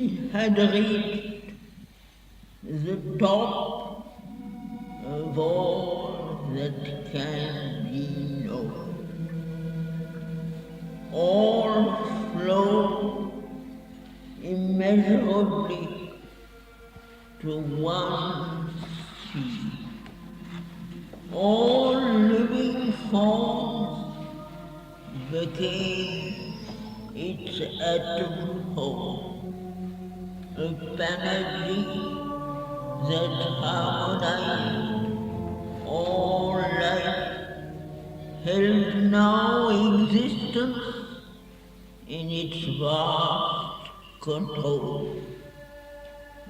he had reached the top of all that can be known. All flow immeasurably to one sea. All living forms became its atom whole, a panacea that harmonized all life, held now existence in its vast control.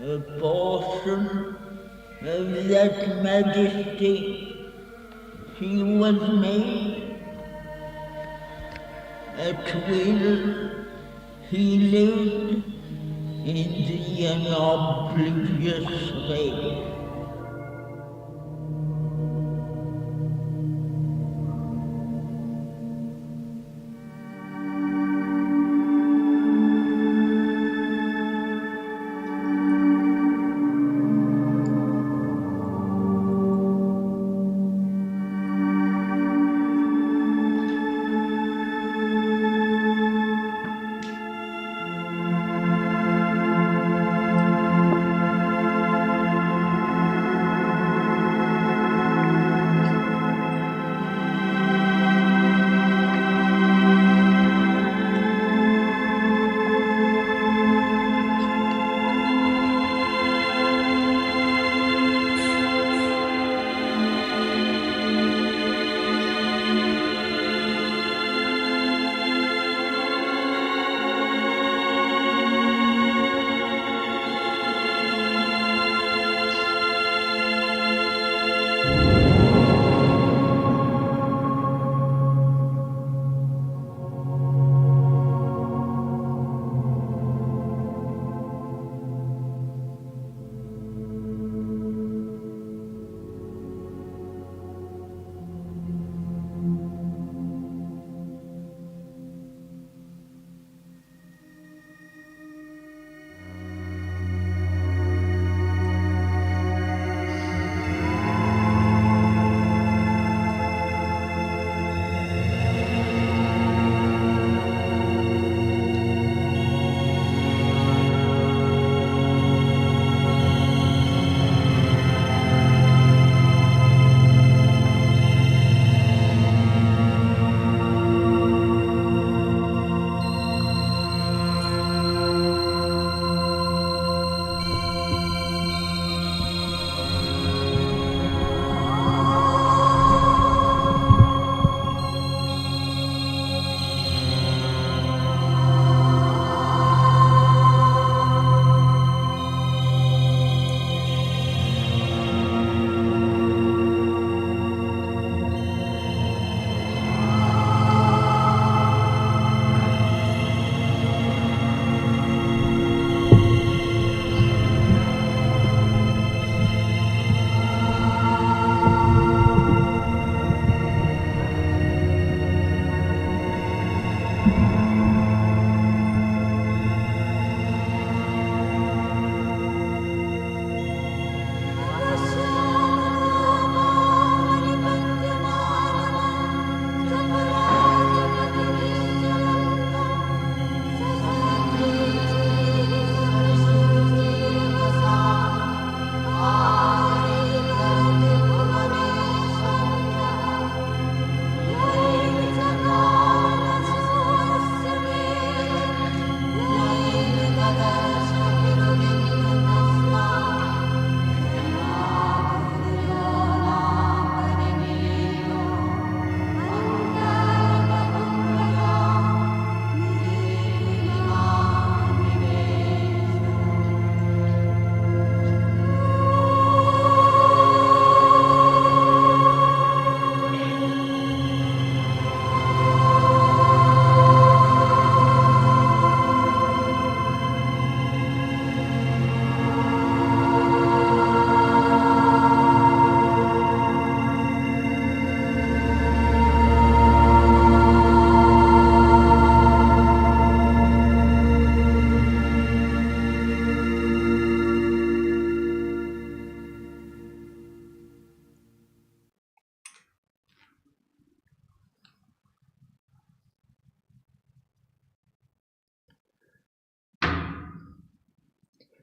A portion of that majesty he was made. At will he lived in the unoblivious race.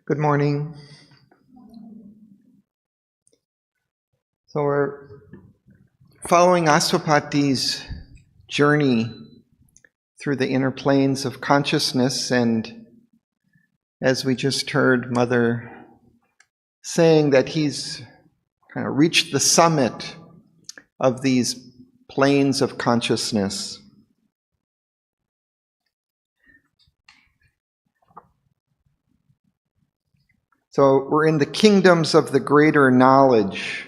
Good morning. So we're following Aswapati's journey through the inner planes of consciousness, and as we just heard Mother saying that he's kind of reached the summit of these planes of consciousness. So we're in the kingdoms of the greater knowledge.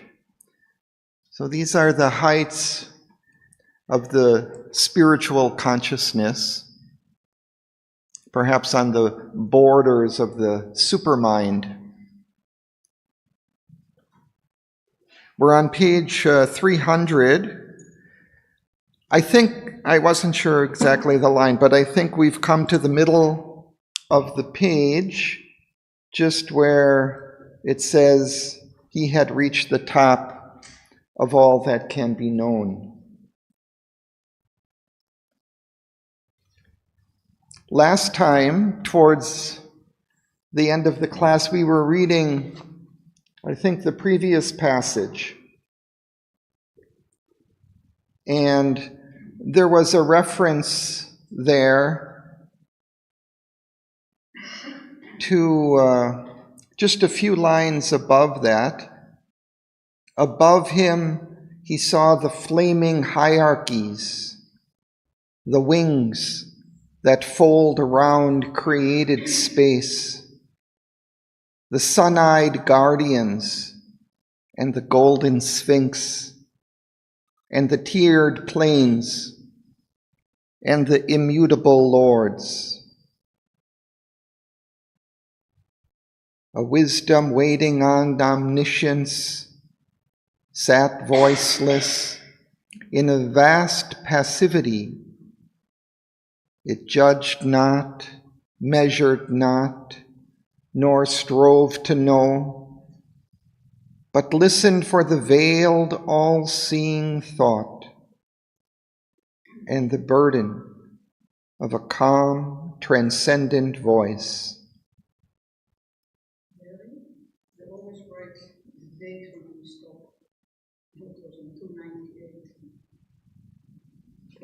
So these are the heights of the spiritual consciousness, perhaps on the borders of the supermind. We're on page 300. I wasn't sure exactly the line, but I think we've come to the middle of the page, just where it says he had reached the top of all that can be known. Last time, towards the end of the class, we were reading, I think, the previous passage. And there was a reference there to just a few lines above that. Above him, he saw the flaming hierarchies, the wings that fold around created space, the sun-eyed guardians, and the golden sphinx, and the tiered planes, and the immutable lords. A wisdom waiting on omniscience sat voiceless in a vast passivity. It judged not, measured not, nor strove to know, but listened for the veiled, all-seeing thought and the burden of a calm, transcendent voice.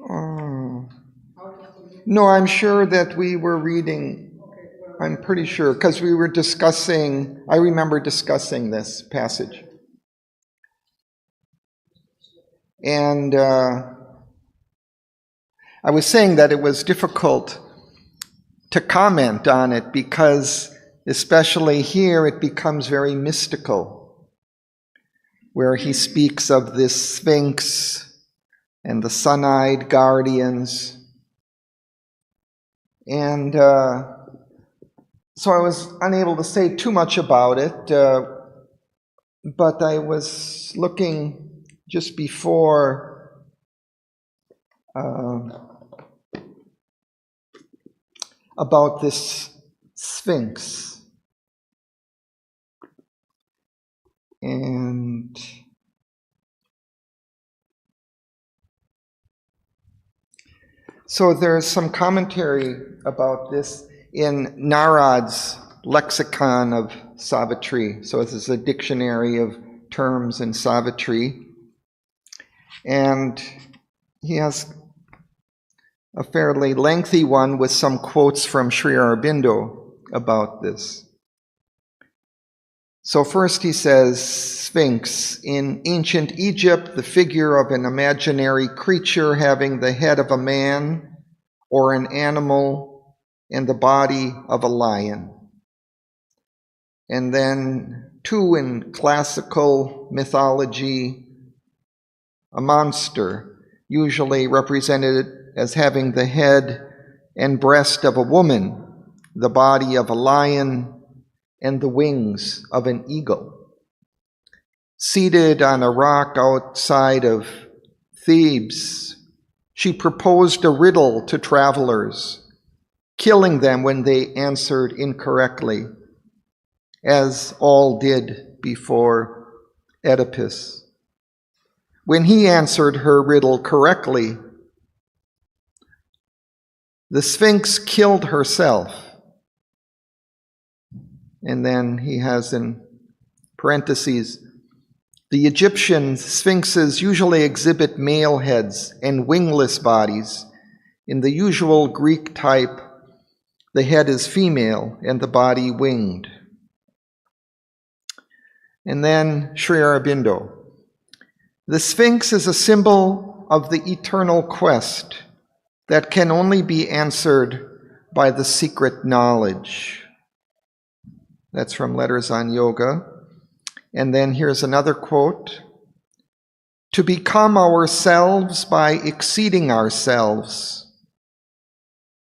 Oh. No, I'm sure that we were reading, I'm pretty sure, because we were discussing, I remember discussing this passage. And I was saying that it was difficult to comment on it because, especially here, it becomes very mystical, where he speaks of this Sphinx and the sun-eyed guardians. And so I was unable to say too much about it, but I was looking just before about this Sphinx. And so there's some commentary about this in Narod's lexicon of Savitri. So this is a dictionary of terms in Savitri. And he has a fairly lengthy one with some quotes from Sri Aurobindo about this. So first he says, Sphinx. In ancient Egypt, the figure of an imaginary creature having the head of a man or an animal and the body of a lion. And then two in classical mythology, a monster, usually represented as having the head and breast of a woman, the body of a lion, and the wings of an eagle. Seated on a rock outside of Thebes, she proposed a riddle to travelers, killing them when they answered incorrectly, as all did before Oedipus. When he answered her riddle correctly, the Sphinx killed herself. And then he has in parentheses, the Egyptian sphinxes usually exhibit male heads and wingless bodies. In the usual Greek type, the head is female and the body winged. And then Sri Aurobindo. The Sphinx is a symbol of the eternal quest that can only be answered by the secret knowledge. That's from Letters on Yoga. And then here's another quote. To become ourselves by exceeding ourselves,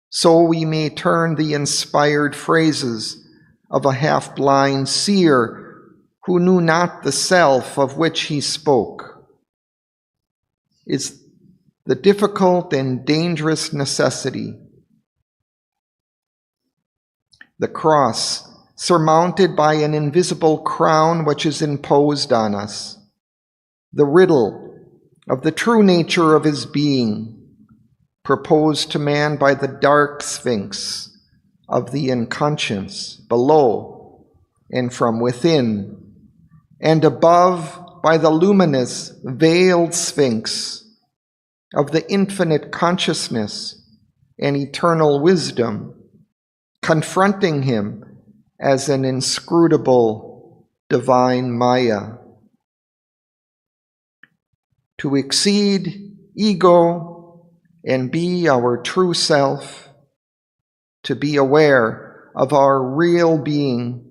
so we may turn the inspired phrases of a half-blind seer who knew not the self of which he spoke, is the difficult and dangerous necessity. The cross, surmounted by an invisible crown which is imposed on us, the riddle of the true nature of his being, proposed to man by the dark sphinx of the unconscious below and from within, and above by the luminous veiled sphinx of the infinite consciousness and eternal wisdom, confronting him as an inscrutable divine Maya. To exceed ego and be our true self, to be aware of our real being,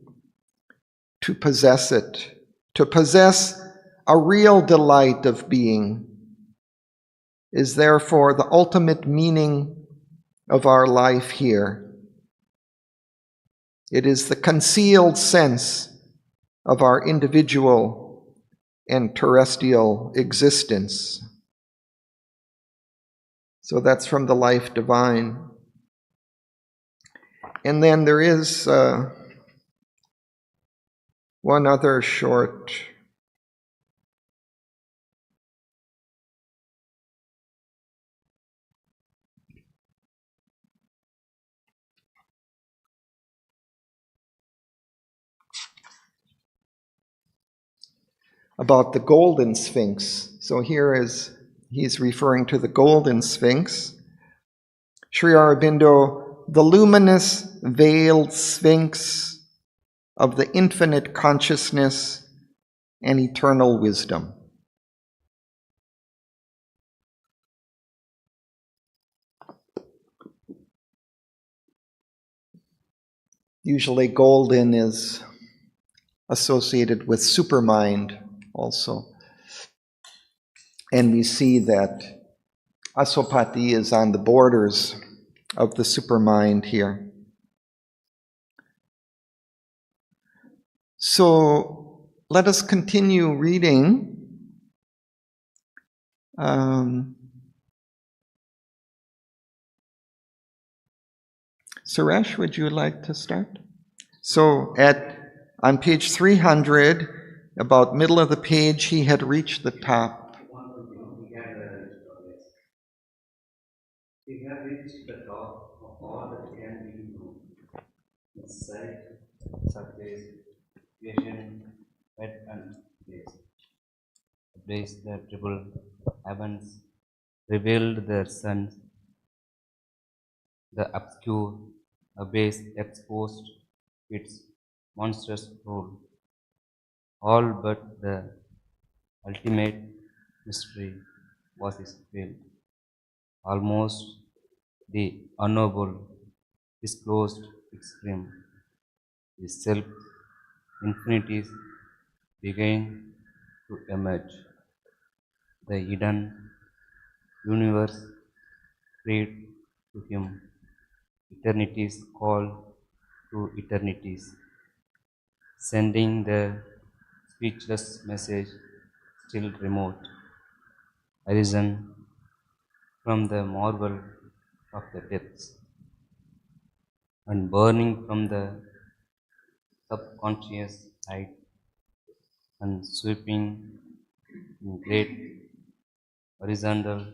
to possess it, to possess a real delight of being, is therefore the ultimate meaning of our life here. It is the concealed sense of our individual and terrestrial existence. So that's from the Life Divine. And then there is one other short about the golden sphinx. So here he's referring to the golden sphinx. Sri Aurobindo, the luminous veiled sphinx of the infinite consciousness and eternal wisdom. Usually golden is associated with supermind also. And we see that Asopati is on the borders of the supermind here. So let us continue reading. Suresh, would you like to start? So on page 300, about middle of the page, he had reached the top. We have reached the top of all that can be known. The sight, surface, vision, head and place. The place that triple heavens revealed their sons, the obscure abyss exposed its monstrous rule. All but the ultimate mystery was veiled. Almost the unknowable disclosed its rim. The self infinities began to emerge. The hidden universe prayed to him. Eternities called to eternities, sending the speechless message still remote. Arisen from the marvel of the depths and burning from the subconscious height and sweeping in great horizontal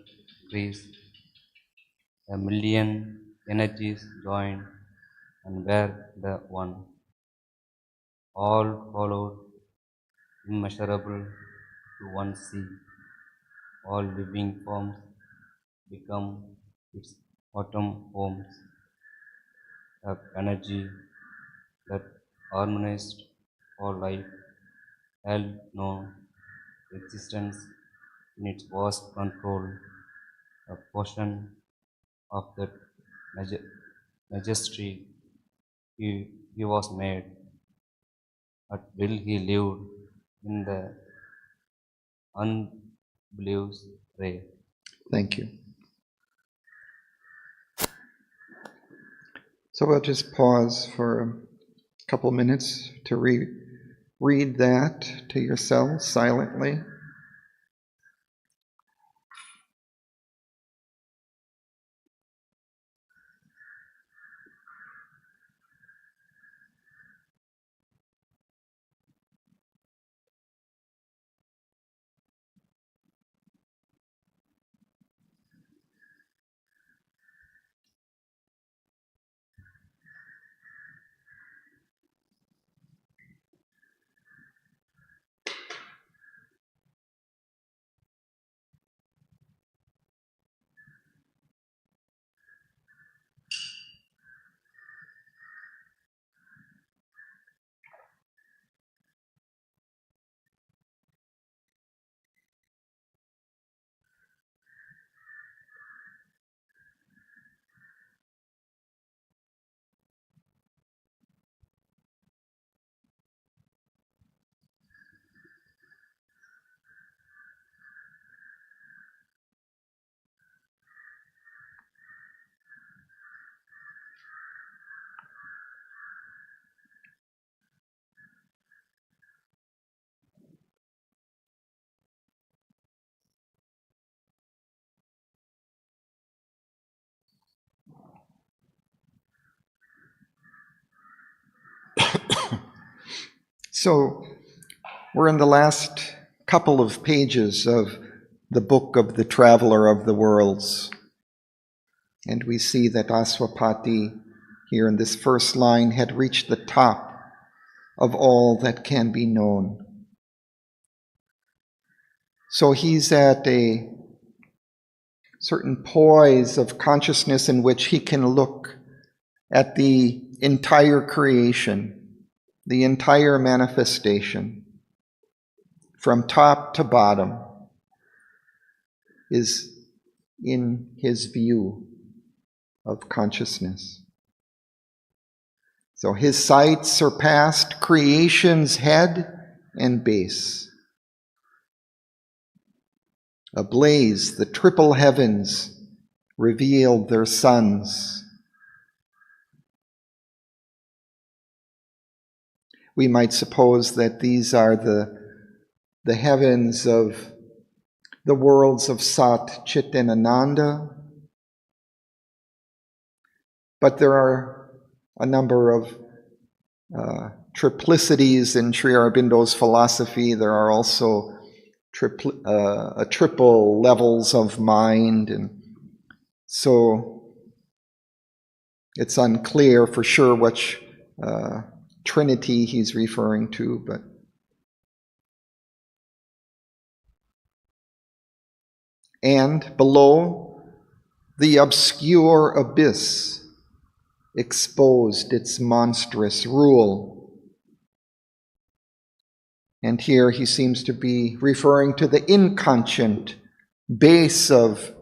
trees, a million energies joined and were the one. all followed, immeasurable to one sea. All living forms become its autumn homes, of energy that harmonized for life, held no existence in its vast control, a portion of that majesty he was made, at will he lived in the unbelieved ray. Thank you. So we'll just pause for a couple minutes to read that to yourselves silently. So we're in the last couple of pages of the book of the Traveler of the Worlds. And we see that Aswapati, here in this first line, had reached the top of all that can be known. So he's at a certain poise of consciousness in which he can look at the entire creation, the entire manifestation, from top to bottom, is in his view of consciousness. So his sight surpassed creation's head and base. Ablaze, the triple heavens revealed their suns. We might suppose that these are the heavens of the worlds of Sat, Chit, and Ananda. But there are a number of triplicities in Sri Aurobindo's philosophy. There are also triple levels of mind, and so it's unclear for sure which Trinity he's referring to, but and below, the obscure abyss exposed its monstrous rule. And here he seems to be referring to the inconscient base of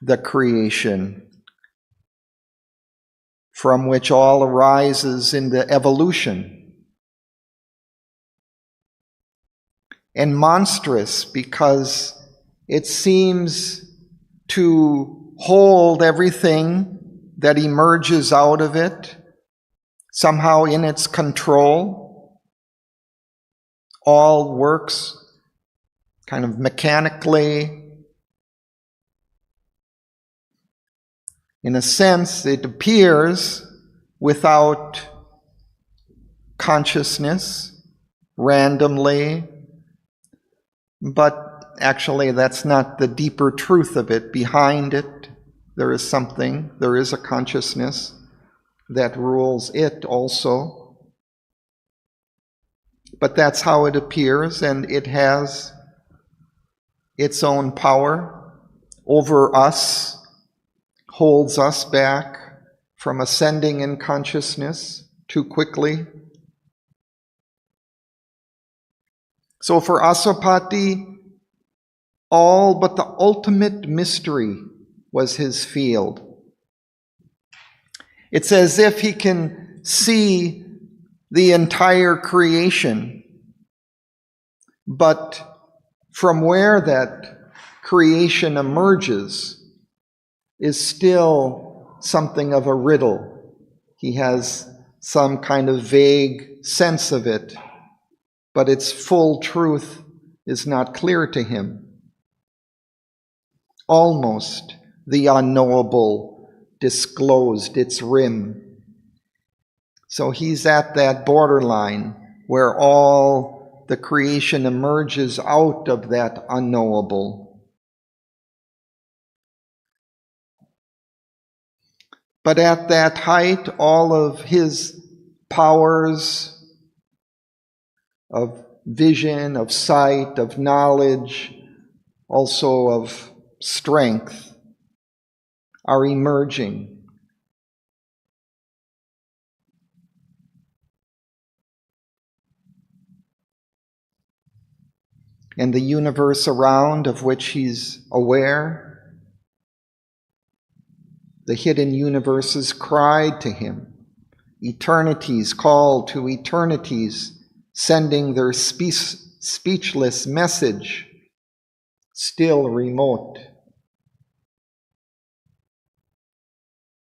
the creation, from which all arises in the evolution. And monstrous because it seems to hold everything that emerges out of it, somehow in its control. All works kind of mechanically. In a sense, it appears without consciousness, randomly, but actually that's not the deeper truth of it. Behind it, there is something, there is a consciousness that rules it also. but that's how it appears, and it has its own power over us, holds us back from ascending in consciousness too quickly. So for Asapati, all but the ultimate mystery was his field. It's as if he can see the entire creation, but from where that creation emerges is still something of a riddle. He has some kind of vague sense of it, but its full truth is not clear to him. Almost the unknowable disclosed its rim. So he's at that borderline where all the creation emerges out of that unknowable. But at that height, all of his powers of vision, of sight, of knowledge, also of strength, are emerging. And the universe around, of which he's aware, the hidden universes cried to him. Eternities called to eternities, sending their speechless message, still remote.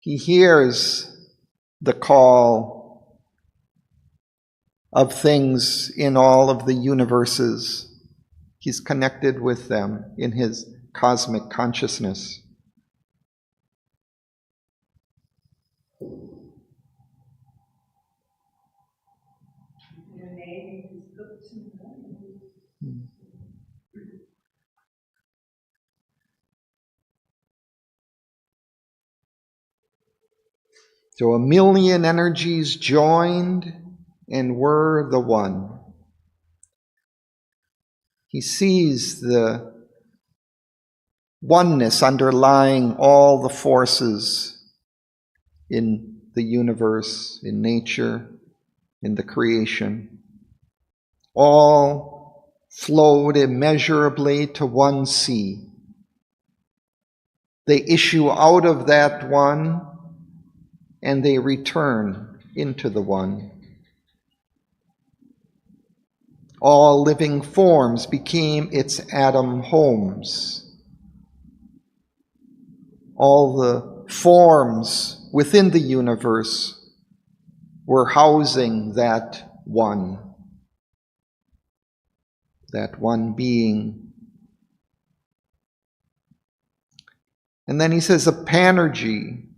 He hears the call of things in all of the universes. He's connected with them in his cosmic consciousness. So 1,000,000 energies joined and were the one. He sees the oneness underlying all the forces in the universe, in nature, in the creation. All flowed immeasurably to one sea. They issue out of that one and they return into the one. All living forms became its atom homes. All the forms within the universe were housing that one being. And then he says, a panergy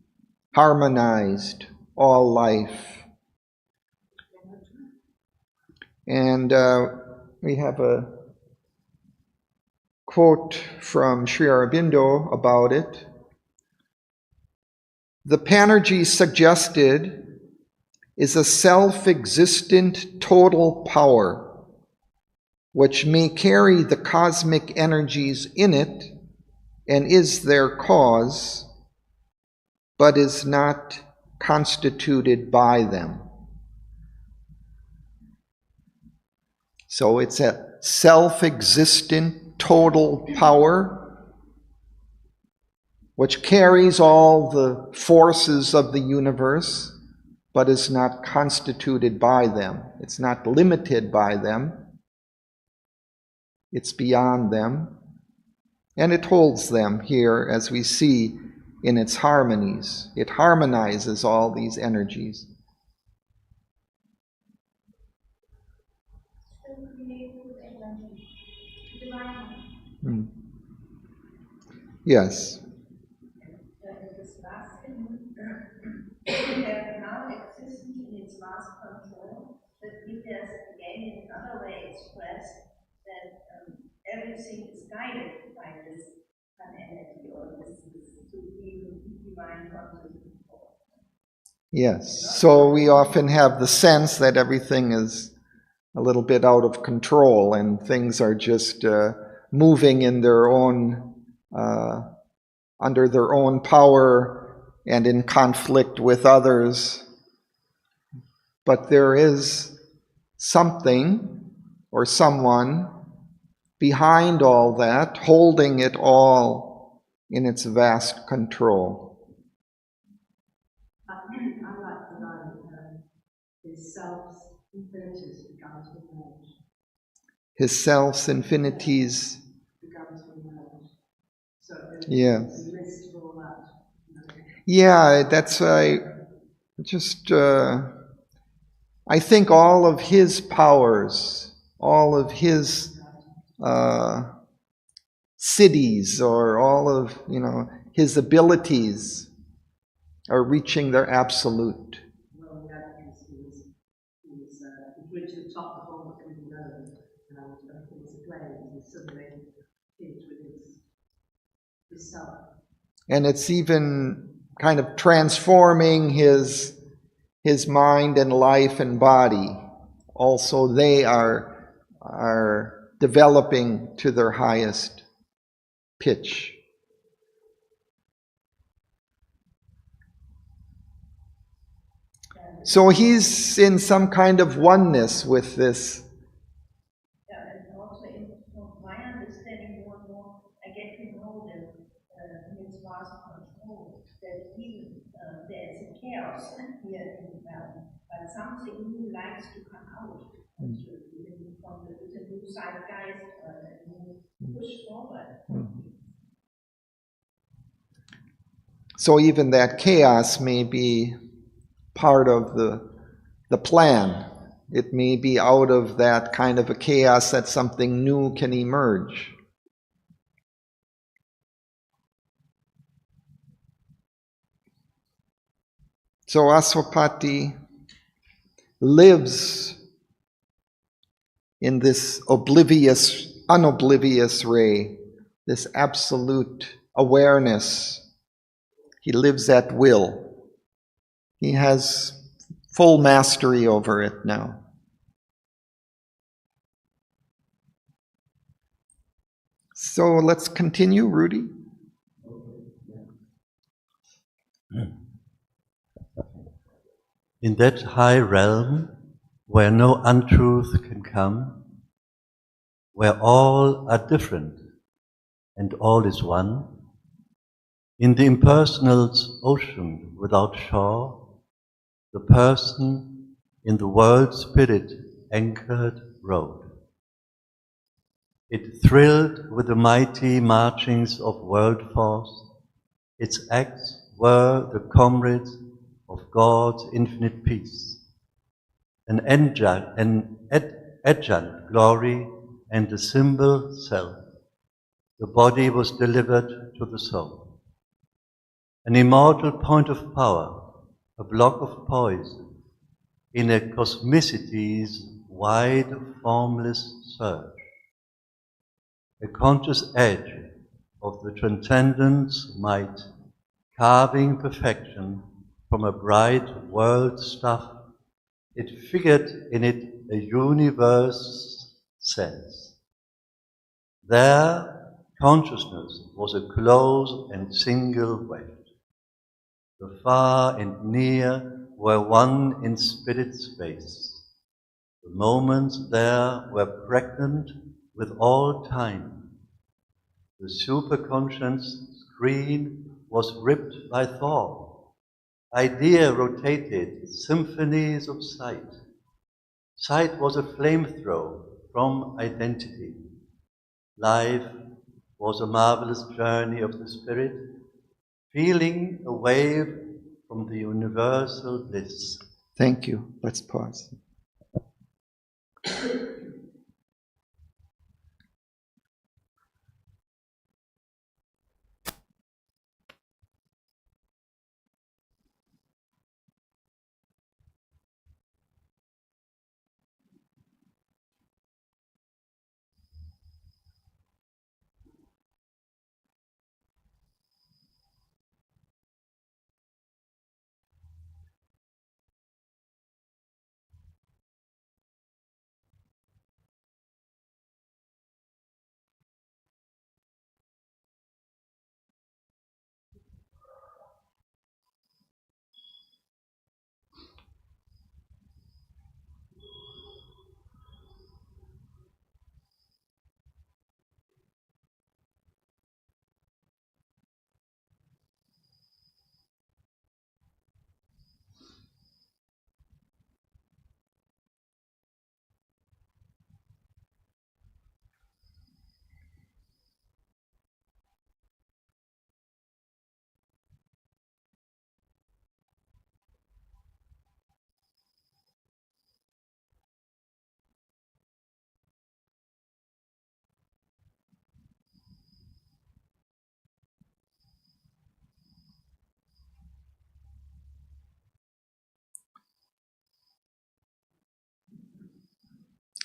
harmonized all life. And we have a quote from Sri Aurobindo about it. The panergy suggested is a self-existent total power which may carry the cosmic energies in it and is their cause, but is not constituted by them. So it's a self-existent total power which carries all the forces of the universe, but is not constituted by them. It's not limited by them. It's beyond them. And it holds them here, as we see in its harmonies. It harmonizes all these energies. Yes. Now existence in its mass control, that if there's again in another way expressed that everything is guided by this energy or this supreme divine consciousness. Yes. So we often have the sense that everything is a little bit out of control and things are just moving in their own, under their own power and in conflict with others. But there is something or someone behind all that, holding it all in its vast control. I like the line, his self's infinities began to emerge. His self's infinities Began to emerge. So yeah. a list of all that. Yeah, that's I think all of his powers, all of his cities, or all of his abilities are reaching their absolute. Well, yeah, because he reached the top of all that can be known, and he was playing, and suddenly hit with his self. And it's even kind of transforming his mind and life and body. Also, they are developing to their highest pitch. So he's in some kind of oneness with this. Yeah, and also from my understanding, more and more, I get to know them in its vast control, that even there's a chaos here in the realm, but something new likes to come out from the new zeitgeist and push forward. So even that chaos may be part of the plan. It may be out of that kind of a chaos that something new can emerge. So Aswapati lives in this unoblivious ray, this absolute awareness. He lives at will. He has full mastery over it now. So let's continue, Rudy. In that high realm where no untruth can come, where all are different and all is one, in the impersonal's ocean without shore, the person in the world spirit anchored rode. It thrilled with the mighty marchings of world force. Its acts were the comrades of God's infinite peace, an adjunct glory and the symbol self. The body was delivered to the soul. An immortal point of power, a block of poise, in a cosmicity's wide, formless surge. A conscious edge of the transcendence might, carving perfection from a bright world stuff, it figured in it a universe sense. There, consciousness was a close and single weft. The far and near were one in spirit space. The moments there were pregnant with all time. The superconscious screen was ripped by thought. Idea rotated symphonies of sight. Sight was a flamethrower from identity. Life was a marvelous journey of the spirit, feeling a wave from the universal bliss. Thank you. Let's pause.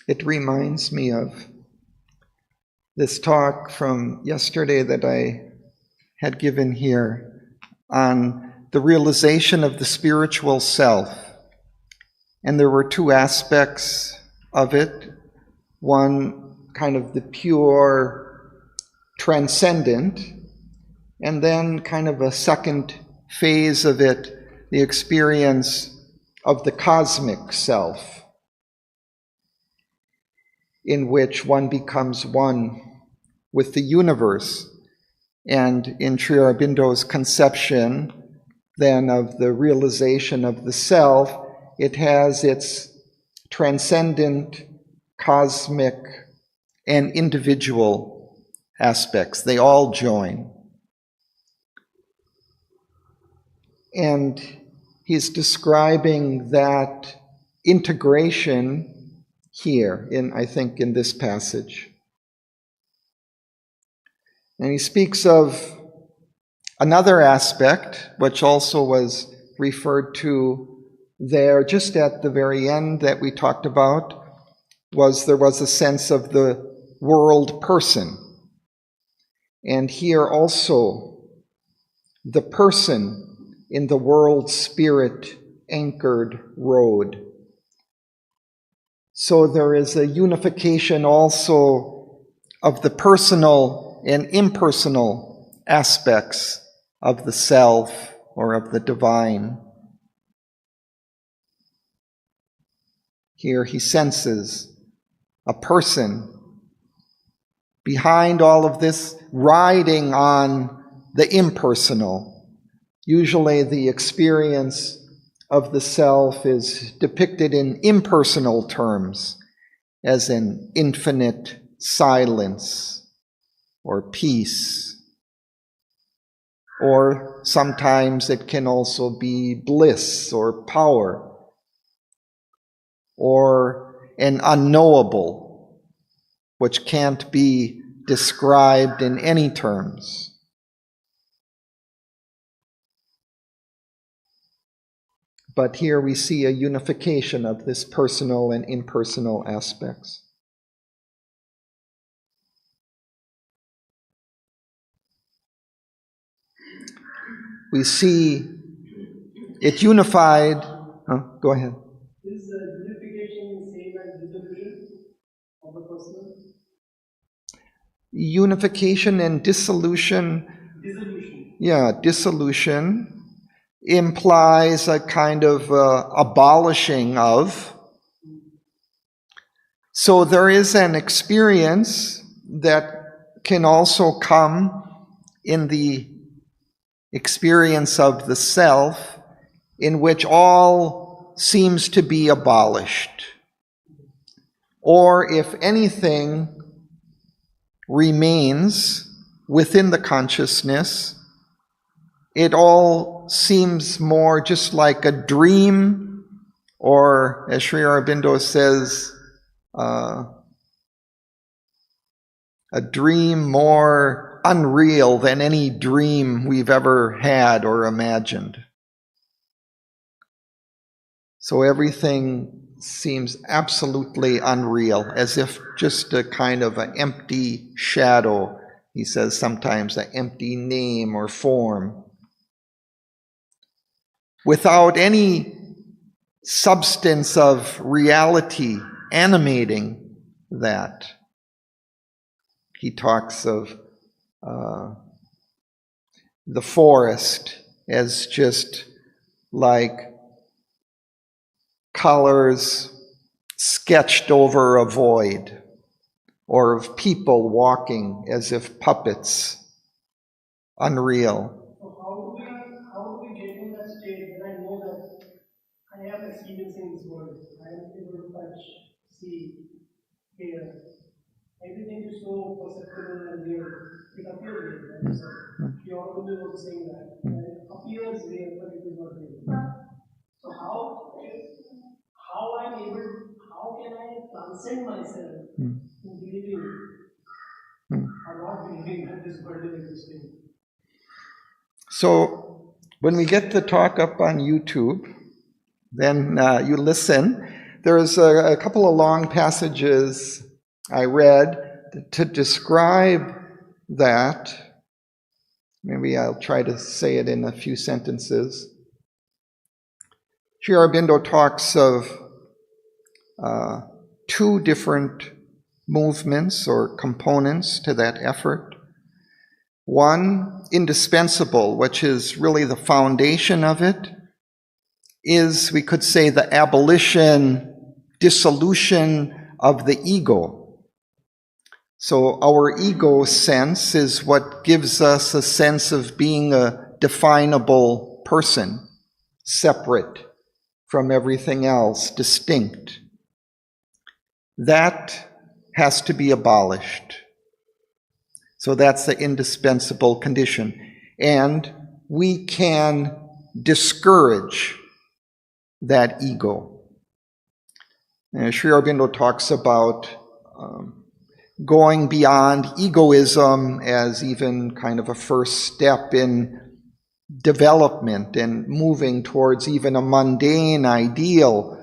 It reminds me of this talk from yesterday that I had given here on the realization of the spiritual self. And there were two aspects of it. One, kind of the pure transcendent, and then kind of a second phase of it, the experience of the cosmic self, in which one becomes one with the universe. And in Sri Aurobindo's conception, then, of the realization of the self, it has its transcendent, cosmic, and individual aspects. They all join. And he's describing that integration here, I think, in this passage. And he speaks of another aspect, which also was referred to there just at the very end that we talked about, there was a sense of the world person. And here also, the person in the world spirit anchored road. So there is a unification also of the personal and impersonal aspects of the self or of the divine. Here he senses a person behind all of this, riding on the impersonal. Usually the experience of the self is depicted in impersonal terms, as in infinite silence or peace. Or sometimes it can also be bliss or power, or an unknowable, which can't be described in any terms. But here we see a unification of this personal and impersonal aspects. We see it unified. Go ahead. Is unification the same as dissolution of the personal? Unification and dissolution. Dissolution. Yeah, dissolution implies a kind of abolishing of. So there is an experience that can also come in the experience of the self, in which all seems to be abolished. Or if anything remains within the consciousness, it all seems more just like a dream, or as Sri Aurobindo says, a dream more unreal than any dream we've ever had or imagined. So everything seems absolutely unreal, as if just a kind of an empty shadow. He says sometimes an empty name or form, without any substance of reality animating that. He talks of the forest as just like colors sketched over a void, or of people walking as if puppets, unreal. So how do we get in that state when I know that I am experiencing this world? I am able to touch, see, hear. Everything is so perceptible and real. It appears real, like you said. The Auroville was saying that. And it appears real, but it is not real. So how can I transcend myself in believing or not believing that this world is existing? So when we get the talk up on YouTube, then you listen. There's a couple of long passages I read to describe that. Maybe I'll try to say it in a few sentences. Sri Aurobindo talks of two different movements or components to that effort. One, indispensable, which is really the foundation of it, is, we could say, the abolition, dissolution of the ego. So our ego sense is what gives us a sense of being a definable person, separate from everything else, distinct. That has to be abolished. So that's the indispensable condition. And we can discourage that ego. And Sri Aurobindo talks about going beyond egoism as even kind of a first step in development and moving towards even a mundane ideal,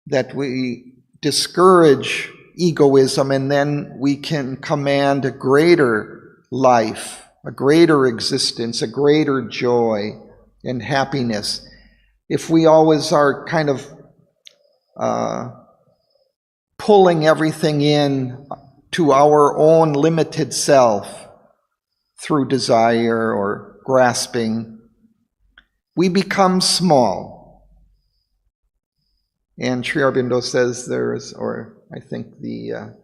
that we discourage egoism and then we can command a greater life, a greater existence, a greater joy and happiness. If we always are kind of pulling everything in to our own limited self through desire or grasping, we become small. And Sri Aurobindo says there's, or I think the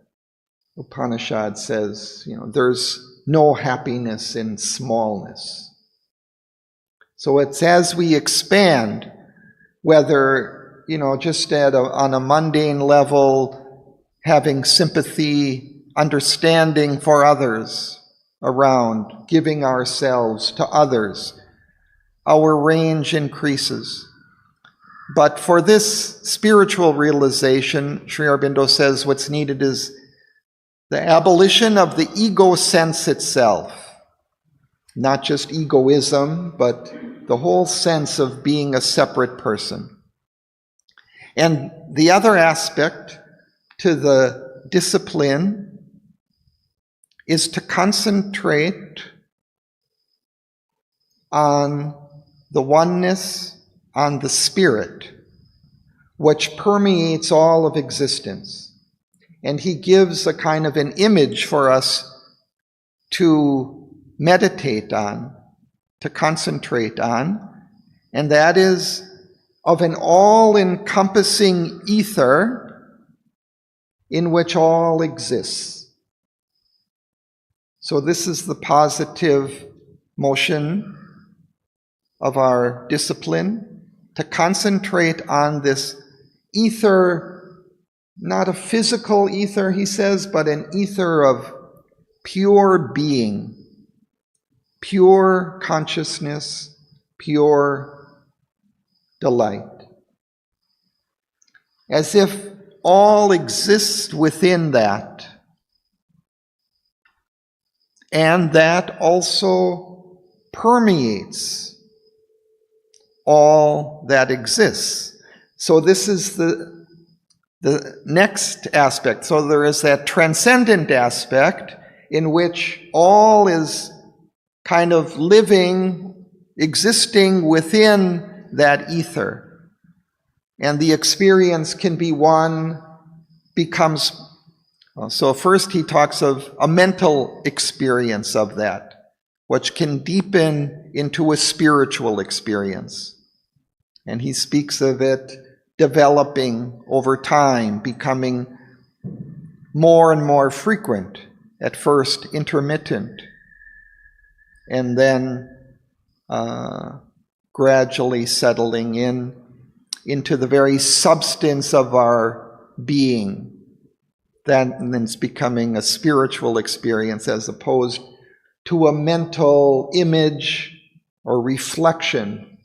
Upanishad says, there's no happiness in smallness. So it's as we expand, whether, just on a mundane level, having sympathy, understanding for others around, giving ourselves to others, our range increases. But for this spiritual realization, Sri Aurobindo says what's needed is the abolition of the ego sense itself. Not just egoism, but the whole sense of being a separate person. And the other aspect to the discipline is to concentrate on the oneness, on the spirit, which permeates all of existence. And he gives a kind of an image for us to meditate on, to concentrate on, and that is of an all-encompassing ether in which all exists. So this is the positive motion of our discipline, to concentrate on this ether, not a physical ether, he says, but an ether of pure being, pure consciousness, pure delight. As if all exists within that, and that also permeates all that exists. So this is the next aspect. So there is that transcendent aspect in which all is kind of living, existing within that ether. And the experience can be so first he talks of a mental experience of that, which can deepen into a spiritual experience. And he speaks of it developing over time, becoming more and more frequent, at first intermittent, and then gradually settling into the very substance of our being. Then it's becoming a spiritual experience as opposed to a mental image or reflection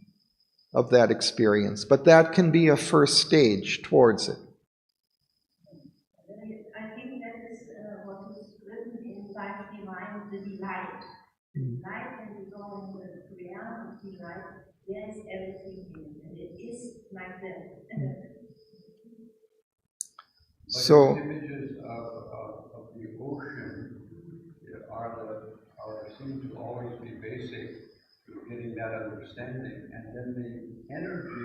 of that experience. But that can be a first stage towards it. I think that is what is written in Life Divine, the delight. Delight, when we go into the realm of delight, there is everything in it. And it is like that. So, these images of the ocean seem to always be basic to getting that understanding, and then the energy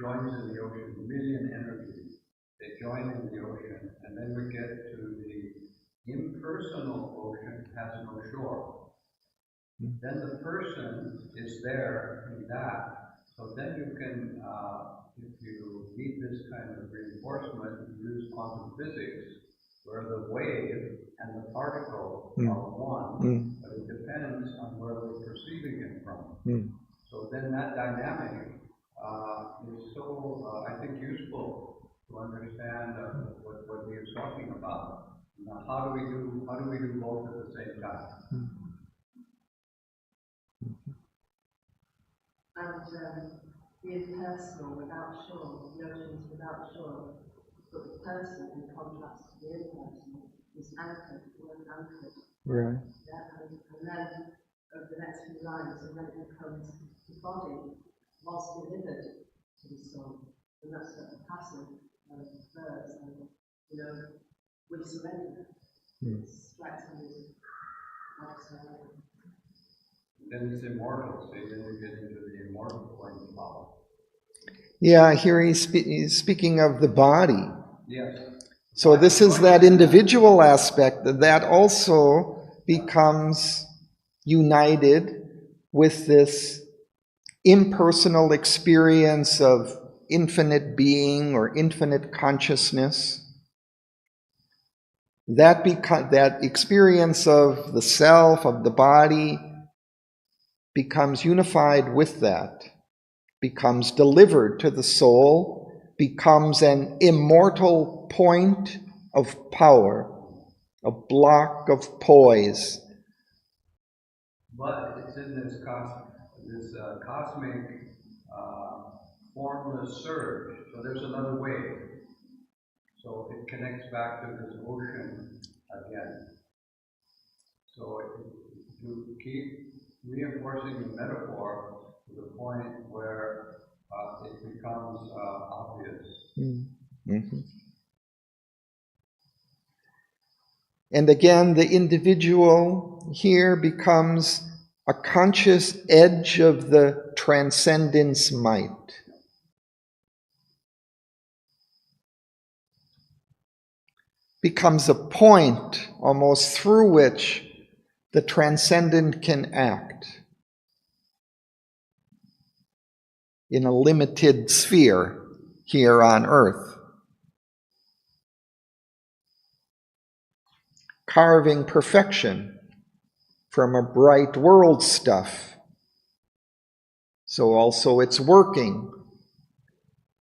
joins in the ocean, a million energies. They join in the ocean, and then we get to the impersonal ocean has no shore. Then the person is there in that. So then you can, if you need this kind of reinforcement, use quantum physics, where the wave and the particle are one, but it depends on where we're perceiving it from. So then that dynamic is so, I think, useful to understand what he is talking about. Now, how do we do both at the same time? And the impersonal without shore, the oceans without shore, but the person in contrast to the impersonal is anchored, anchored. right. Yeah, and then over the next few lines, and then it becomes the body was delivered to the soul, and that's what the passage refers. And we surrender. It strikes me as Then it's immortal, so then you get into the immortal point of power. Yeah, here he's speaking of the body. Yes. So this is that individual aspect that also becomes united with this impersonal experience of infinite being or infinite consciousness. That experience of the self, of the body, becomes unified with that, becomes delivered to the soul, becomes an immortal point of power, a block of poise. But it's in this cosmic formless surge. So there's another wave. So it connects back to this ocean again. So to keep reinforcing the metaphor to the point where it becomes obvious. Mm-hmm. And again, the individual here becomes a conscious edge of the transcendence might. Becomes a point almost through which the transcendent can act in a limited sphere here on earth. Carving perfection from a bright world stuff. So also it's working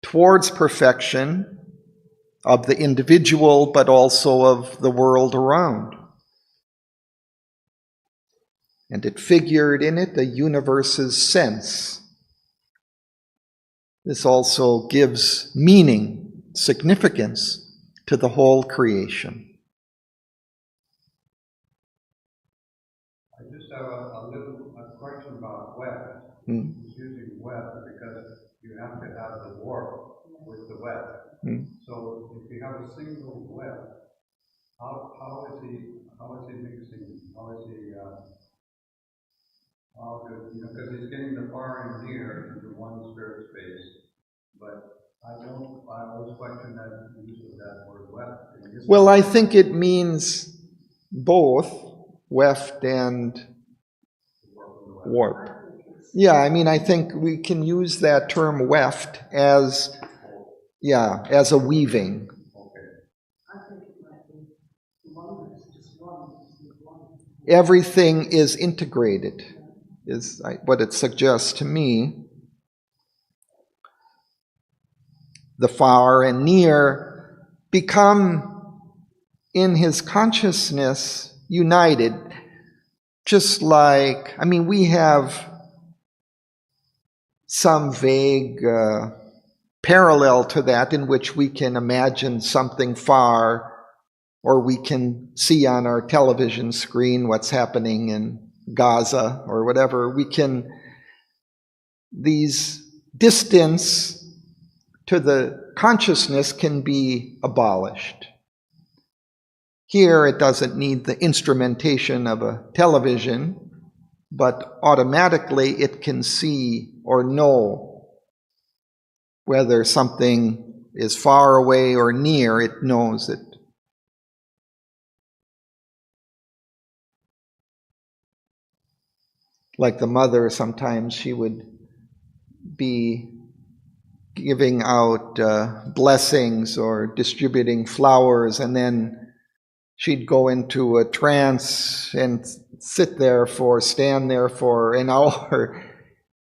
towards perfection of the individual, but also of the world around. And it figured in it the universe's sense. This also gives meaning, significance to the whole creation. I just have a question about weft. It's using weft because you have to have the warp with the weft. So if you have a single weft, how is he mixing? Because he's getting the far and near into one spirit space. But I always question that use of that word weft. Well, I think it means both weft and warp. Yeah, I mean, I think we can use that term weft as a weaving. Everything is integrated, is what it suggests to me. The far and near become in his consciousness united. Just like, we have some vague parallel to that in which we can imagine something far, or we can see on our television screen what's happening in Gaza or whatever. These distance to the consciousness can be abolished. Here it doesn't need the instrumentation of a television, but automatically it can see or know whether something is far away or near. It knows it. Like the mother, sometimes she would be giving out blessings or distributing flowers, and then she'd go into a trance and stand there for an hour,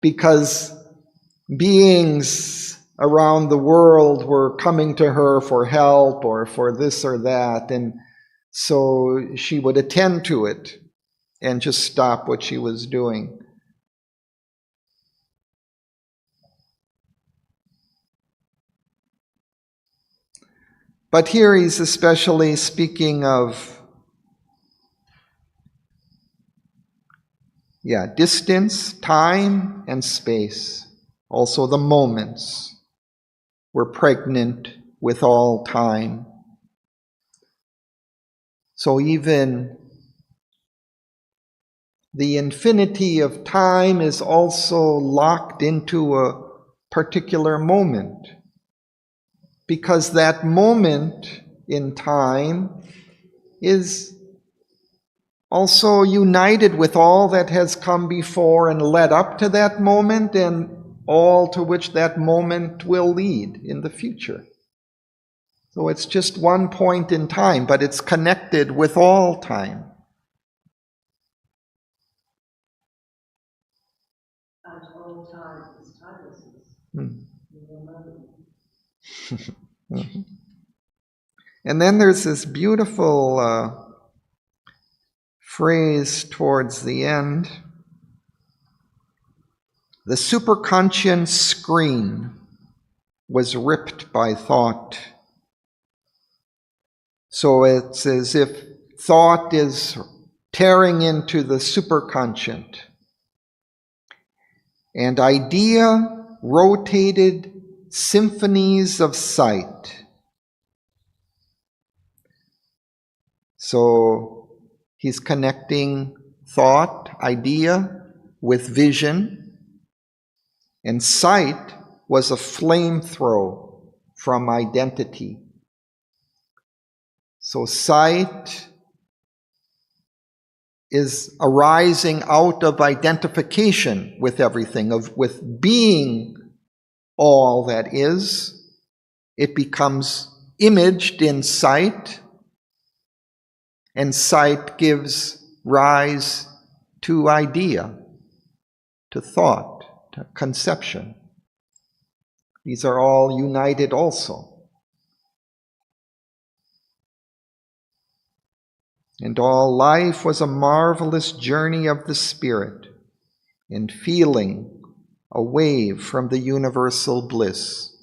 because beings around the world were coming to her for help or for this or that, and so she would attend to it and just stop what she was doing. But here he's especially speaking of distance, time, and space. Also the moments were pregnant with all time. So even the infinity of time is also locked into a particular moment, because that moment in time is also united with all that has come before and led up to that moment, and all to which that moment will lead in the future. So it's just one point in time, but it's connected with all time. And all time is timelessness. And then there's this beautiful phrase towards the end. The superconscious screen was ripped by thought. So it's as if thought is tearing into the superconscious. And idea rotated symphonies of sight. So he's connecting thought, idea, with vision. And sight was a flamethrower from identity. So sight is arising out of identification with everything, with being all that is. It becomes imaged in sight, and sight gives rise to idea, to thought, to conception. These are all united also. And all life was a marvelous journey of the Spirit, in feeling a wave from the universal bliss.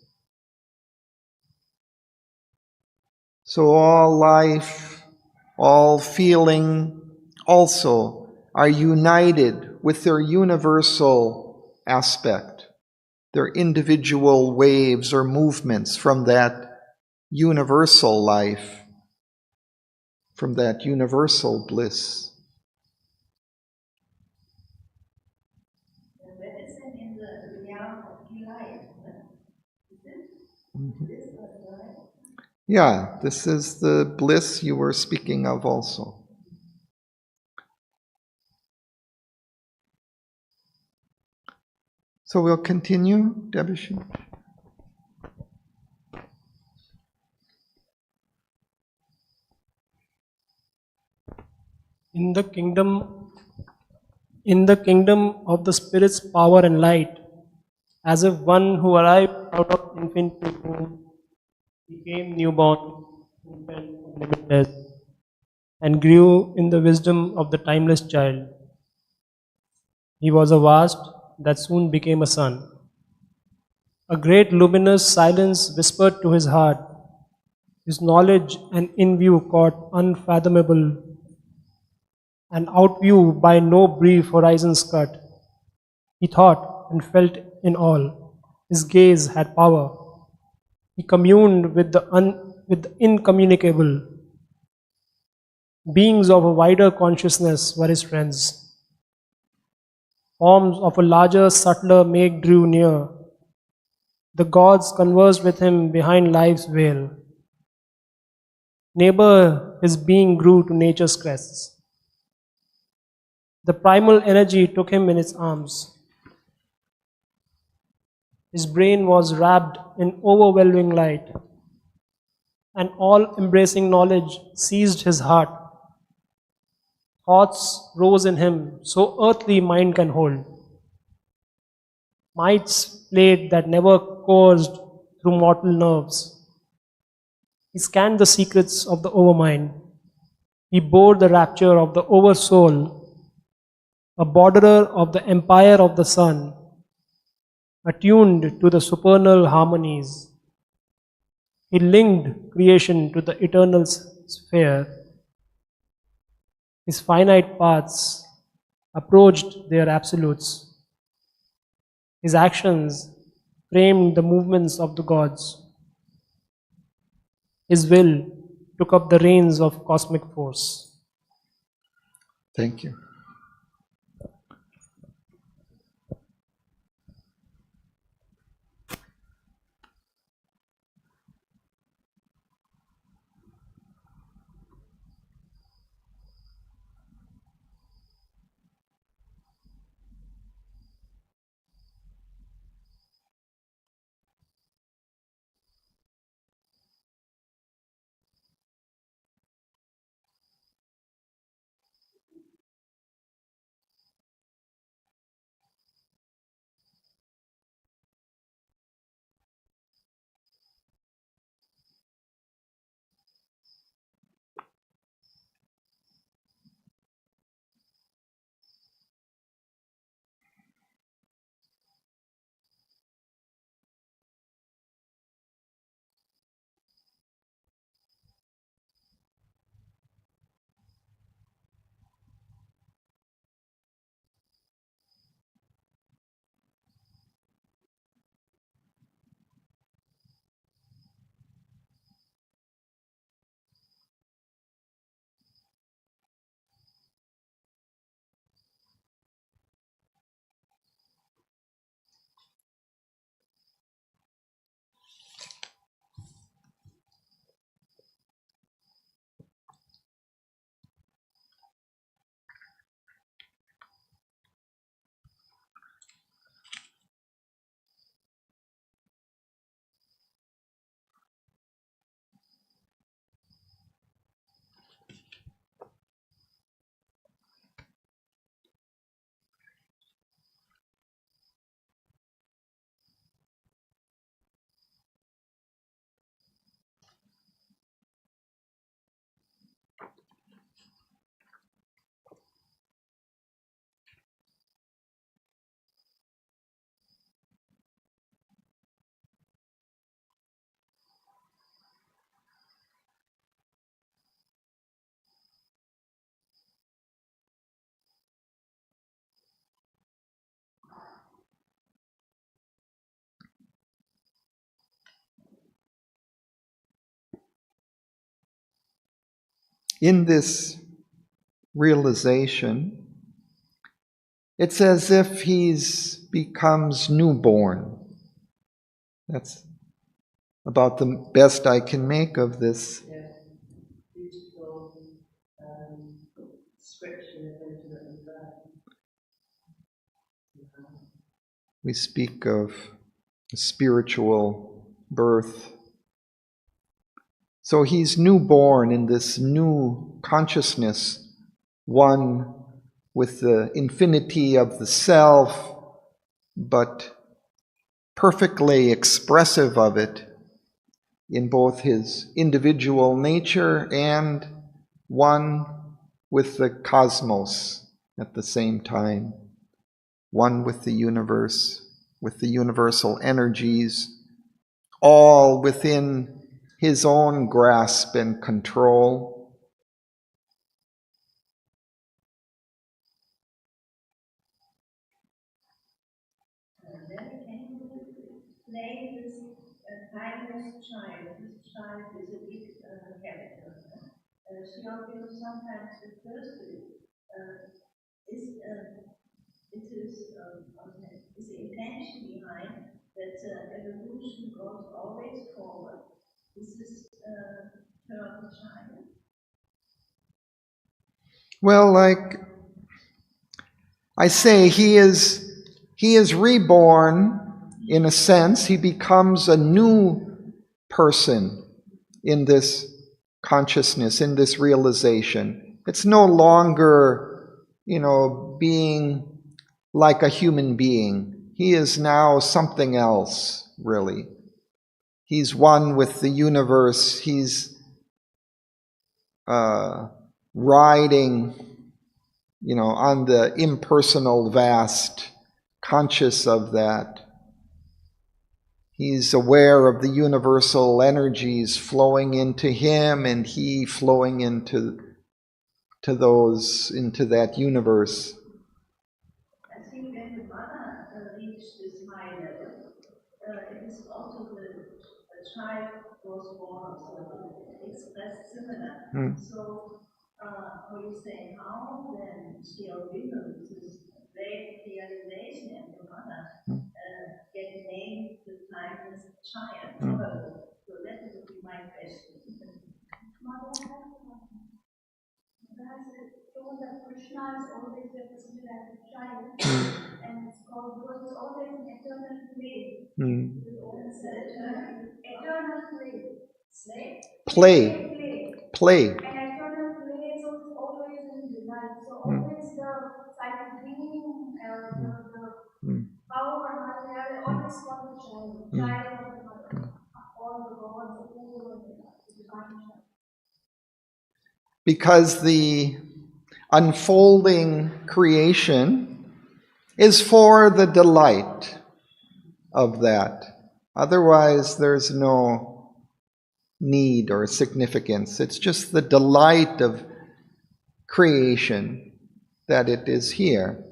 So all life, all feeling also are united with their universal aspect, their individual waves or movements from that universal life, from that universal bliss. And that is in the realm of delight. Is it? Bliss of delight? Yeah, this is the bliss you were speaking of also. So we'll continue, Debussy. In the kingdom of the Spirit's power and light, as if one who arrived out of infinity womb became newborn, infant, limitless, and grew in the wisdom of the timeless child. He was a vast that soon became a sun. A great luminous silence whispered to his heart. His knowledge and in-view caught unfathomable, and outview by no brief horizons cut. He thought and felt in all. His gaze had power. He communed with the incommunicable. Beings of a wider consciousness were his friends. Forms of a larger, subtler make drew near. The gods conversed with him behind life's veil. Neighbor, his being grew to nature's crests. The primal energy took him in its arms. His brain was wrapped in overwhelming light, and all-embracing knowledge seized his heart. Thoughts rose in him, so earthly mind can hold. Mights played that never coursed through mortal nerves. He scanned the secrets of the overmind. He bore the rapture of the oversoul, a borderer of the empire of the sun, attuned to the supernal harmonies. He linked creation to the eternal sphere. His finite paths approached their absolutes. His actions framed the movements of the gods. His will took up the reins of cosmic force. Thank you. In this realization, it's as if he's becomes newborn. That's about the best I can make of this. Yeah, beautiful description of infinite birth. We speak of spiritual birth. So he's newborn in this new consciousness, one with the infinity of the self, but perfectly expressive of it in both his individual nature and one with the cosmos at the same time, one with the universe, with the universal energies, all within his own grasp and control. Then can you play this timeless child? This child is a big character. she Auroville sometimes refers to it. Is the intention behind that evolution goes always forward. This is her child. Well, like I say, he is reborn in a sense. He becomes a new person in this consciousness, in this realization. It's no longer, being like a human being. He is now something else, really. He's one with the universe. He's riding, on the impersonal vast, conscious of that. He's aware of the universal energies flowing into him and he flowing into that universe. I think when the mother reached this high level, it is also the child was born, so expressed similar. So, how you say, how then she Auroville, this great realization and the mother, get named the timeless child. So that would be my question. Mother has told that Krishna is always represented as a child, and it's called because it's always an eternal play. Eternal play. Play. An eternal play, so it's always in delight. So always the cycle dreaming, the power behind there, always called the child of the mother, all the gods, the divine child. Because the unfolding creation is for the delight of that. Otherwise, there's no need or significance. It's just the delight of creation that it is here.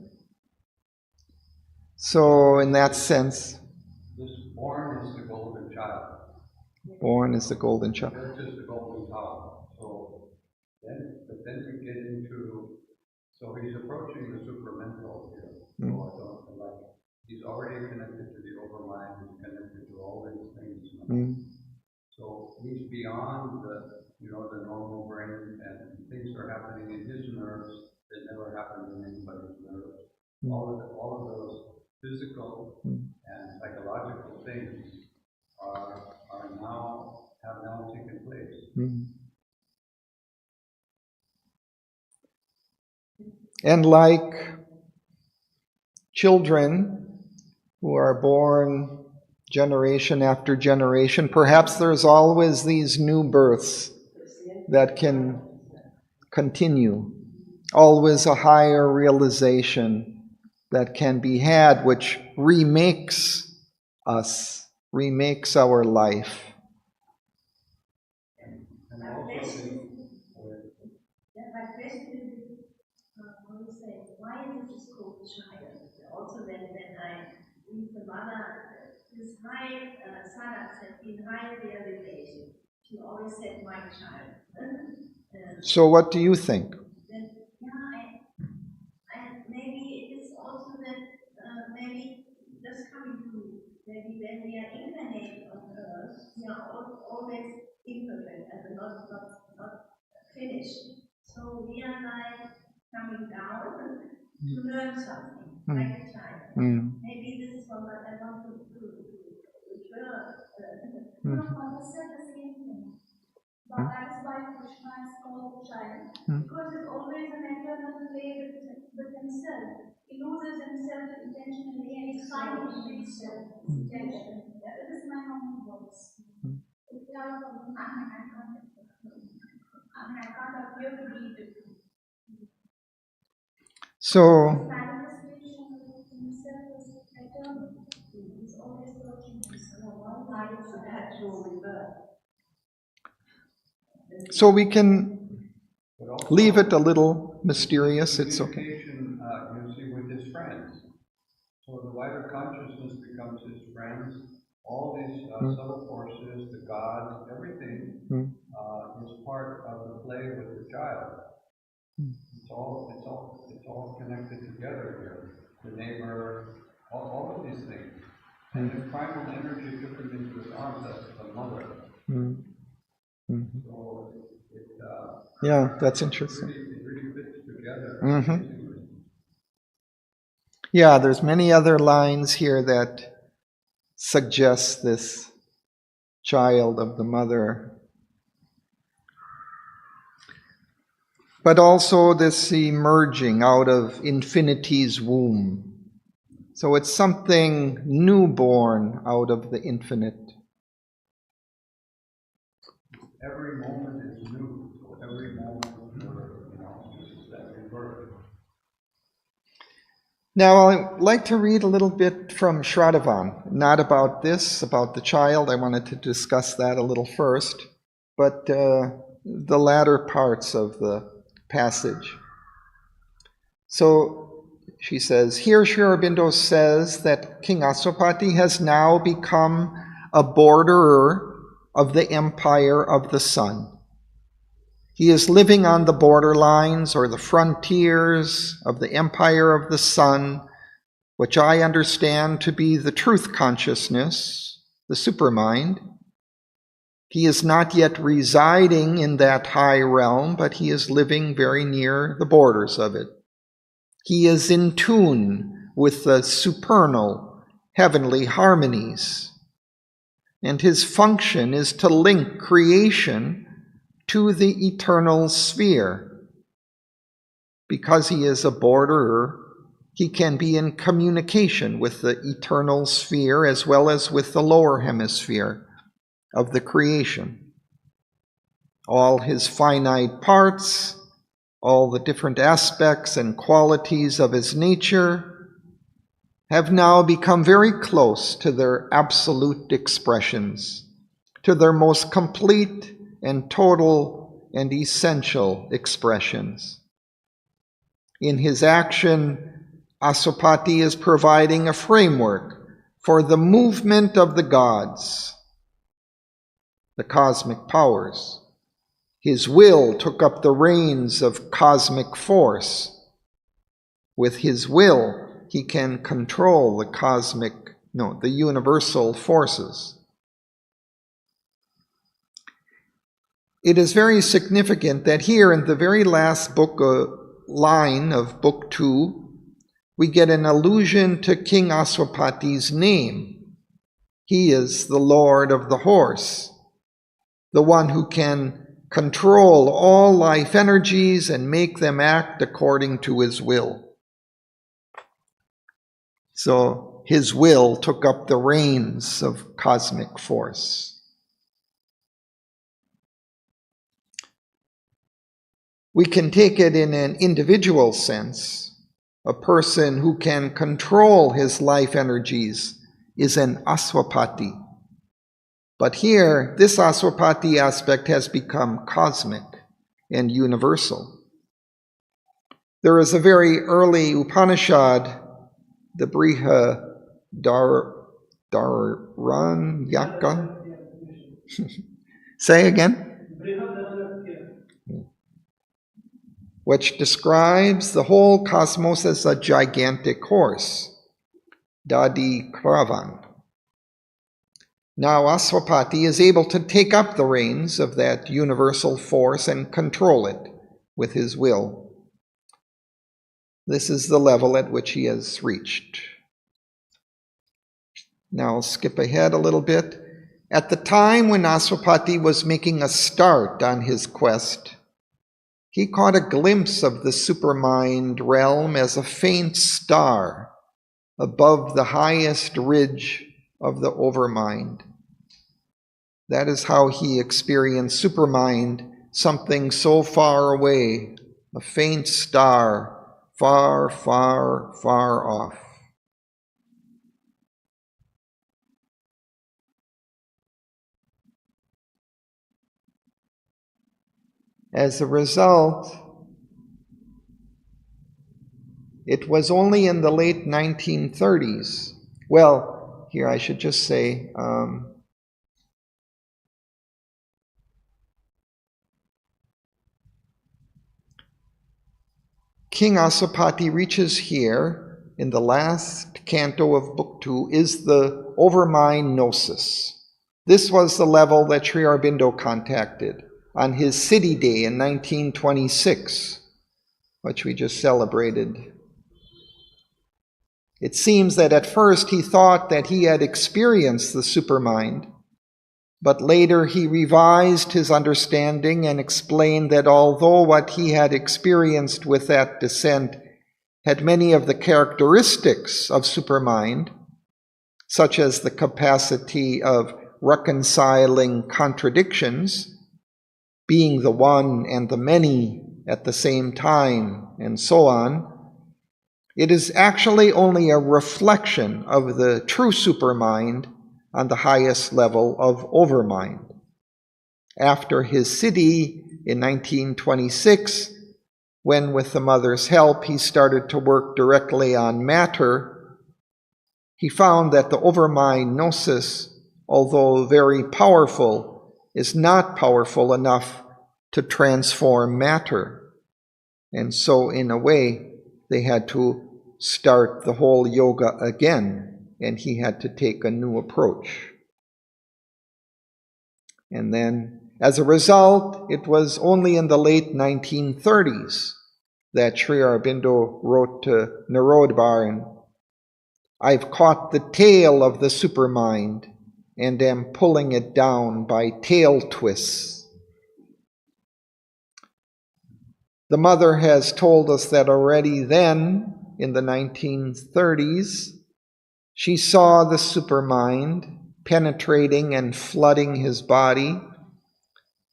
So, in that sense, this born is the golden child. Born is the golden child. Birth is the golden child. But then we get into, so he's approaching the supramental here. So I don't he's already connected to the overmind, he's connected to all these things. So he's beyond the normal brain, and things are happening in his nerves that never happened in anybody's nerves. All of those physical and psychological things have now taken place. And like children who are born generation after generation, perhaps there's always these new births that can continue. Always a higher realization that can be had, which remakes us, remakes our life. Why is it just called child? Also, when I read the mother, this high Sarat said in high realization, she always said, my child. So, what do you think? Maybe it is also that maybe just coming to maybe when we are incarnate on earth, we are always imperfect and not finished. So we are like coming down to learn something, like a child. Maybe this is what I want to refer. Mother said the same thing. But that is why Krishna is called child, because it's always an eternal play with himself. He loses himself intentionally and he's finding himself. Intention. This is my own voice. If you have a problem, I can't appear to read it. So, his manifestation of himself is eternal. He's always searching himself. One life is a perpetual rebirth. So we can leave it a little mysterious. It's okay. You see, with his friends. So the wider consciousness becomes his friends. all these subtle forces, the gods, everything is part of the play with the child. It's all connected together here. The neighbor, all of these things. And the primal energy took him into his arms as a mother. So yeah, that's interesting. It really fits together. Yeah, there's many other lines here that suggest this child of the mother. But also this emerging out of infinity's womb. So it's something newborn out of the infinite. Every moment is new. So every moment is that rebirth. Now, I'd like to read a little bit from Shradavan, not about this, about the child. I wanted to discuss that a little first, but the latter parts of the passage. So she says, here Sri Aurobindo says that King Aswapati has now become a borderer of the empire of the sun. He is living on the borderlines or the frontiers of the empire of the sun, which I understand to be the truth consciousness, the supermind. He is not yet residing in that high realm, but he is living very near the borders of it. He is in tune with the supernal heavenly harmonies, and his function is to link creation to the eternal sphere. Because he is a borderer, he can be in communication with the eternal sphere as well as with the lower hemisphere of the creation. All his finite parts, all the different aspects and qualities of his nature have now become very close to their absolute expressions, to their most complete and total and essential expressions. In his action, Aswapati is providing a framework for the movement of the gods, the cosmic powers. His will took up the reins of cosmic force. With his will, he can control the universal forces. It is very significant that here in the very last line of Book 2, we get an allusion to King Aswapati's name. He is the Lord of the Horse, the one who can control all life energies and make them act according to his will. So his will took up the reins of cosmic force. We can take it in an individual sense. A person who can control his life energies is an Aswapati. But here, this Aswapati aspect has become cosmic and universal. There is a very early Upanishad, the Brihadaranyaka. Say again? Which describes the whole cosmos as a gigantic horse, Dadi Kravan. Now Aswapati is able to take up the reins of that universal force and control it with his will. This is the level at which he has reached. Now I'll skip ahead a little bit. At the time when Aswapati was making a start on his quest, he caught a glimpse of the supermind realm as a faint star above the highest ridge of the overmind. That is how he experienced supermind, something so far away, a faint star, far, far, far off. As a result, it was only in the late 1930s. Well, here I should just say, King Asapati reaches here in the last canto of Book 2 is the overmind gnosis. This was the level that Sri Aurobindo contacted on his city day in 1926, which we just celebrated. It seems that at first he thought that he had experienced the supermind, but later he revised his understanding and explained that although what he had experienced with that descent had many of the characteristics of supermind, such as the capacity of reconciling contradictions, being the one and the many at the same time, and so on, it is actually only a reflection of the true supermind on the highest level of overmind. After his siddhi in 1926, when with the mother's help he started to work directly on matter, he found that the overmind gnosis, although very powerful, is not powerful enough to transform matter. And so in a way, they had to start the whole yoga again, and he had to take a new approach. And then, as a result, it was only in the late 1930s that Sri Aurobindo wrote to Narodbaran, "I've caught the tail of the supermind and am pulling it down by tail twists." The mother has told us that already then, in the 1930s, she saw the supermind penetrating and flooding his body,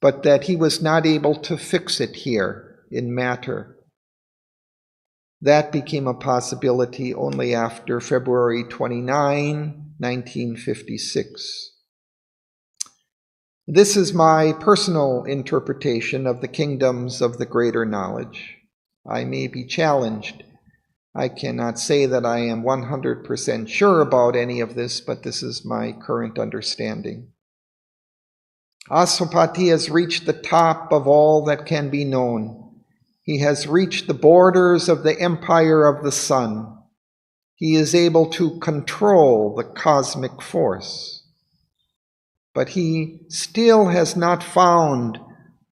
but that he was not able to fix it here in matter. That became a possibility only after February 29, 1956. This is my personal interpretation of the kingdoms of the greater knowledge. I may be challenged. I cannot say that I am 100% sure about any of this, but this is my current understanding. Asapati has reached the top of all that can be known. He has reached the borders of the empire of the sun. He is able to control the cosmic force. But he still has not found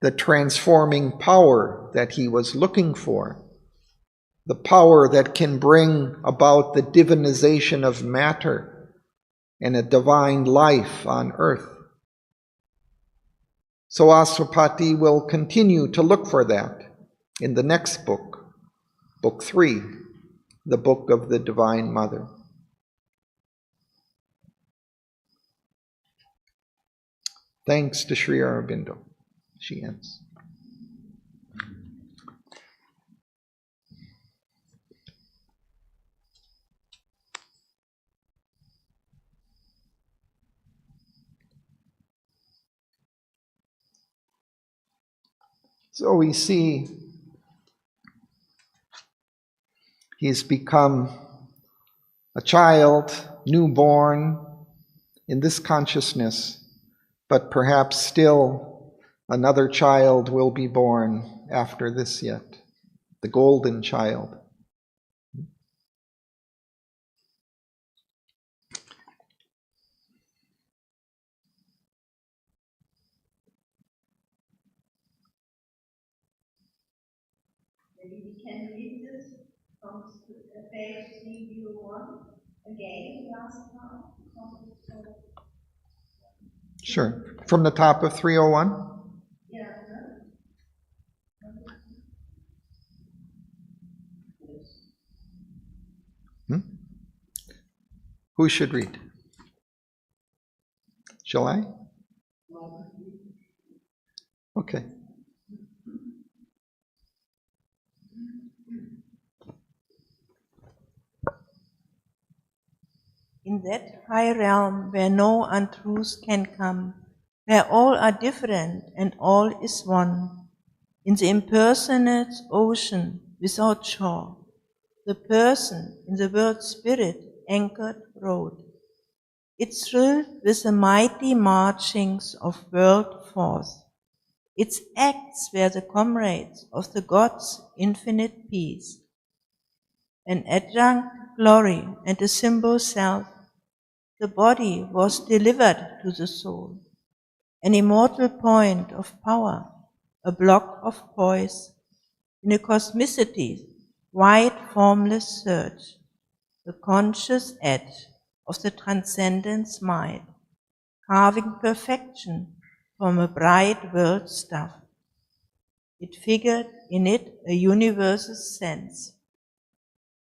the transforming power that he was looking for, the power that can bring about the divinization of matter and a divine life on earth. So Asapati will continue to look for that in the next book, Book 3, the Book of the Divine Mother. Thanks to Sri Aurobindo, she ends. So we see he's become a child, newborn in this consciousness, but perhaps still another child will be born after this yet, the golden child. Maybe we can read this from page 301 again, last time. Sure. From the top of 301? Yeah. Who should read? Shall I? Okay. In that high realm where no untruths can come, where all are different and all is one, in the impersonate ocean without shore, the person in the world spirit anchored rode. It thrilled with the mighty marchings of world force. Its acts were the comrades of the God's infinite peace, an adjunct glory and a symbol self. The body was delivered to the soul, an immortal point of power, a block of poise, in a cosmicity wide formless search, the conscious edge of the transcendence might, carving perfection from a bright world stuff. It figured in it a universal sense.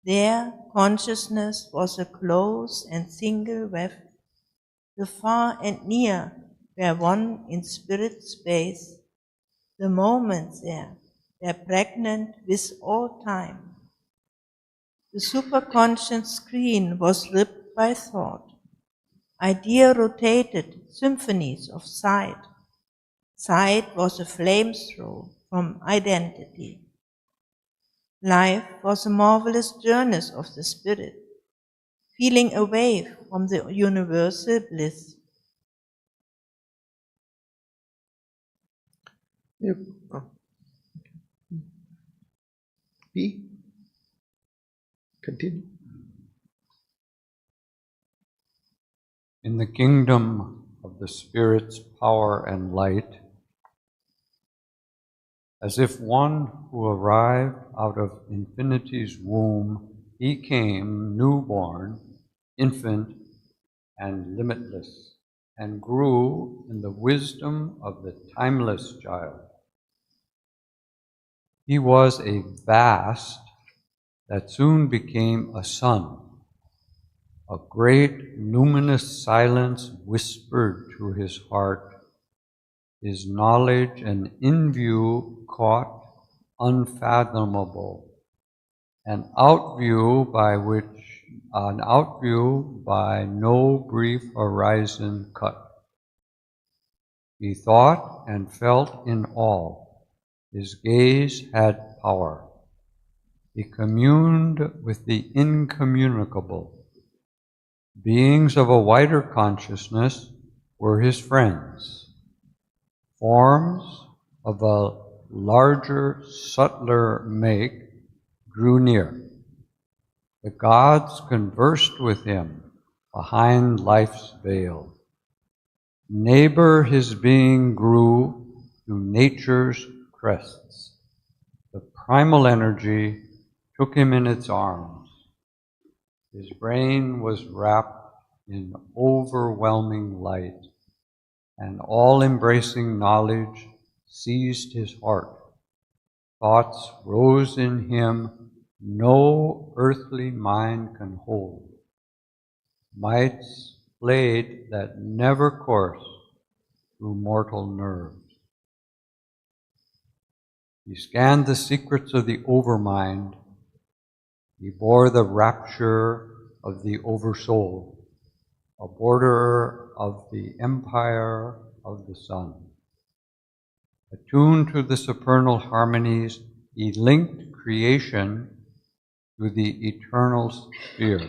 There consciousness was a close and single web. The far and near were one in spirit space. The moments there were pregnant with all time. The superconscious screen was ripped by thought. Idea rotated symphonies of sight. Sight was a flamethrower from identity. Life was a marvelous journey of the spirit, feeling away from the universal bliss. Yep. Oh. B. Continue. In the kingdom of the Spirit's power and light, as if one who arrived out of infinity's womb, he came newborn, infant, and limitless, and grew in the wisdom of the timeless child. He was a vast that soon became a sun. A great luminous silence whispered to his heart, his knowledge and in view caught, unfathomable, an outview by no brief horizon cut. He thought and felt in all. His gaze had power. He communed with the incommunicable. Beings of a wider consciousness were his friends. Forms of a larger, subtler make drew near. The gods conversed with him behind life's veil. Neighbor his being grew to nature's crests. The primal energy took him in its arms. His brain was wrapped in overwhelming light, and all-embracing knowledge seized his heart. Thoughts rose in him no earthly mind can hold. Mights played that never coursed through mortal nerves. He scanned the secrets of the overmind. He bore the rapture of the oversoul, a border of the empire of the sun. Attuned to the supernal harmonies, he linked creation to the eternal sphere.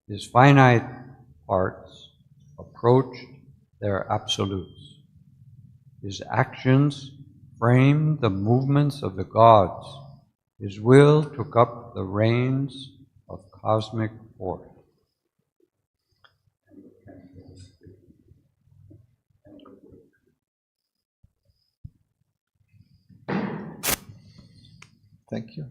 His finite parts approached their absolutes. His actions framed the movements of the gods. His will took up the reins of cosmic force. Thank you.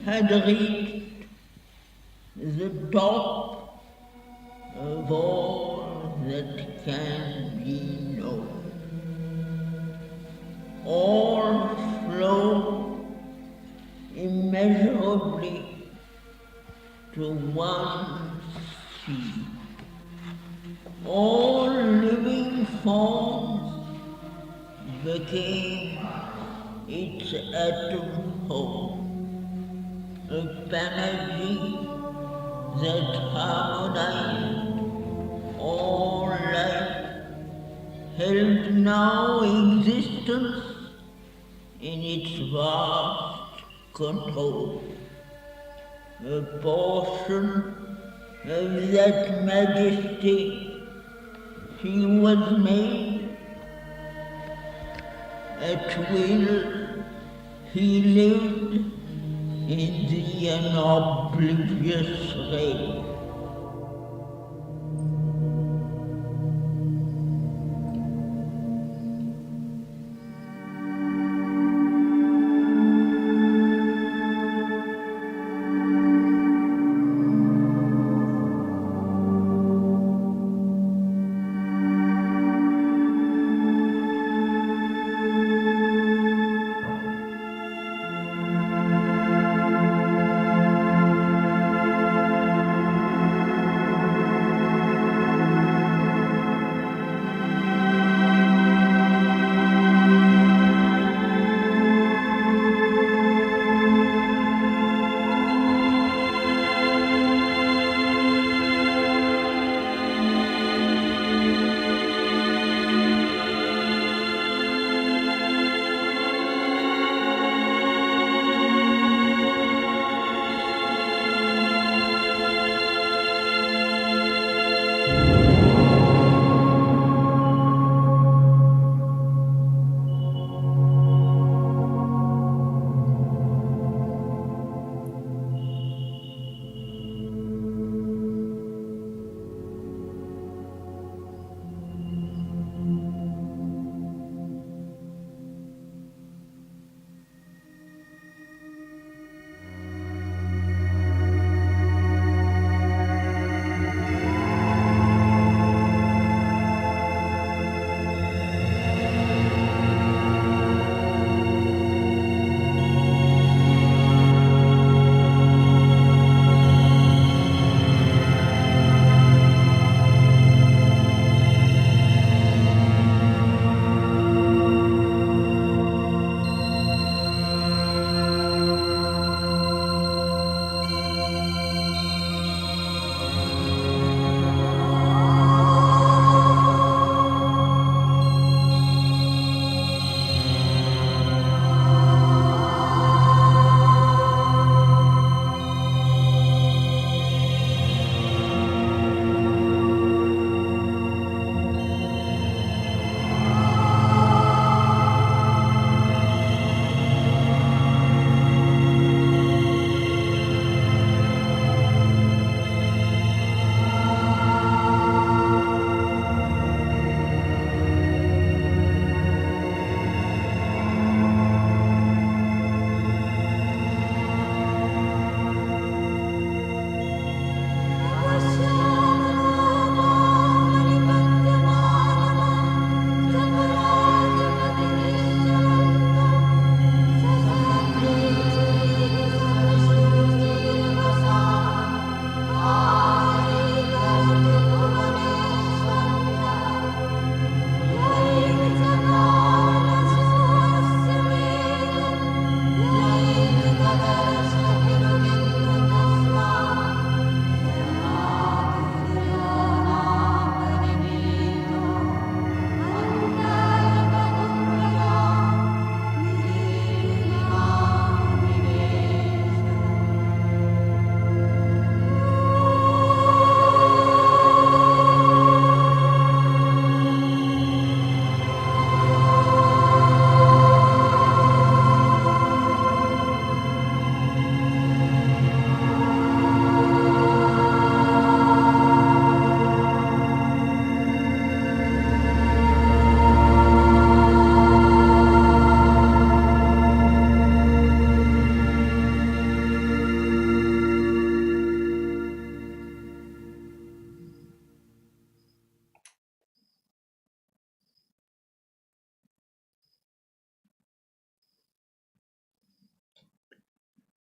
had reached the top of all that can be known. All flow immeasurably to one sea. All living forms became its atom home, a panacea that harmonized all life, held now existence in its vast control. A portion of that majesty she was made. At will he lived in the unoblivious ray.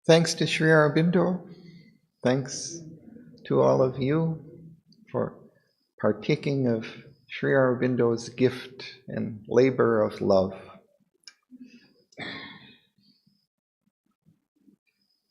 Thanks to Sri Aurobindo. Thanks to all of you for partaking of Sri Aurobindo's gift and labor of love.